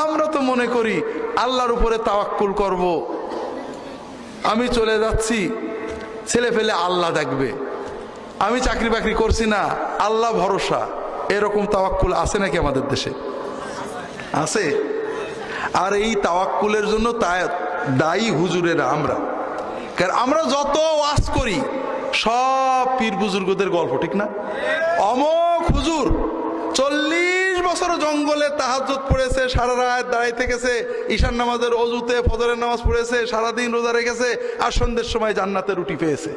আমরা তো মনে করি আল্লাহর উপরে তাওয়াক্কুল করব, আমি চলে যাচ্ছি, ছেলে ফেলে আল্লাহ দেখবে, আমি চাকরি বাকরি করছি না, আল্লাহ ভরসা। এরকম তাওয়াক্কুল আছে নাকি আমাদের দেশে? আছে। আর এই তাওয়াক্কুলের জন্য দায়ী হুজুরেরা আমরা। কারণ আমরা যত ওয়াজ করি সব পীর বুজুর্গদের গল্প, ঠিক না? অমক হুজুর 40 বছর জঙ্গলে তাহাজ্জুদ পড়েছে, সারা রাত দাঁড়াই থেকেছে, ঈশান নামাজের অজুতে ফজরের নামাজ পড়েছে, সারাদিন রোজা রেখেছে, আর সন্ধ্যের সময় জান্নাতে রুটি পেয়েছে।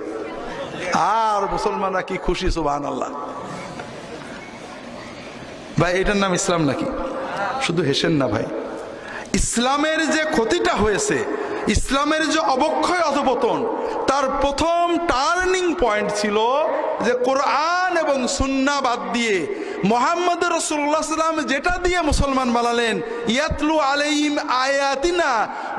আর মুসলমানরা কি খুশি, সুবহানাল্লাহ। ভাই এটার নাম ইসলাম নাকি? শুধু হেসেন না ভাই। ইসলামের যে ক্ষতিটা হয়েছে, ইসলামের যে অবক্ষয় অধপতন, তার প্রথম টার্নিং পয়েন্ট ছিল যে কোরআন এবং সুন্নাহ বাদ দিয়ে মুহাম্মদ রাসূলুল্লাহ সাল্লাল্লাহু আলাইহি ওয়াসাল্লাম যেটা দিয়ে মুসলমান বানালেন, ইয়াতলু আলাইহিম আয়াতিনা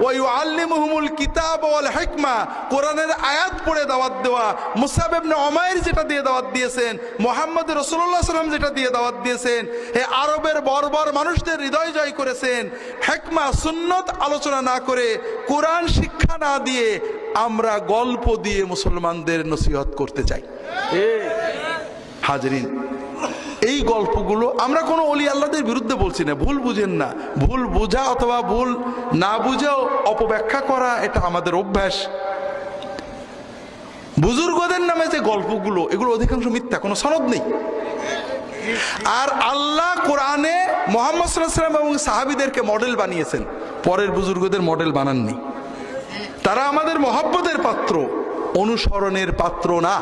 ওয়া ইউআল্লিমুহুমুল কিতাব ওয়াল হিকমা, কোরআনের আয়াত পড়ে দাওয়াত দেওয়া। মুসআব ইবনে উমাইর যেটা দিয়ে দাওয়াত দিয়েছেন, মুহাম্মদ রাসূলুল্লাহ সাল্লাল্লাহু আলাইহি ওয়াসাল্লাম যেটা দিয়ে দাওয়াত দিয়েছেন, এই আরবের বর্বর মানুষদের হৃদয় জয় করেছেন। হিকমা সুন্নাত আলোচনা না করে, কোরআন শিক্ষা না দিয়ে আমরা গল্প দিয়ে মুসলমানদের নসিহত করতে চাই। হাজরিন, এই গল্পগুলো আমরা কোনো ওলি আল্লাহদের বিরুদ্ধে বলছি না, ভুল বুঝেন না। ভুল বোঝা অথবা ভুল না বুঝেও অপব্যাখ্যা করা এটা আমাদের অভ্যাস। বুজুর্গদের নামে যে গল্পগুলো, এগুলো অধিকাংশ মিথ্যা, কোনো সনদ নেই। আর আল্লাহ কোরআনে মুহাম্মদ সাল্লাল্লাহু আলাইহি ওয়াসাল্লাম এবং সাহাবীদেরকে মডেল বানিয়েছেন, পরের বুজুর্গদের মডেল বানাননি। তারা আমাদের মহব্বতের পাত্র, অনুসরণের পাত্র না।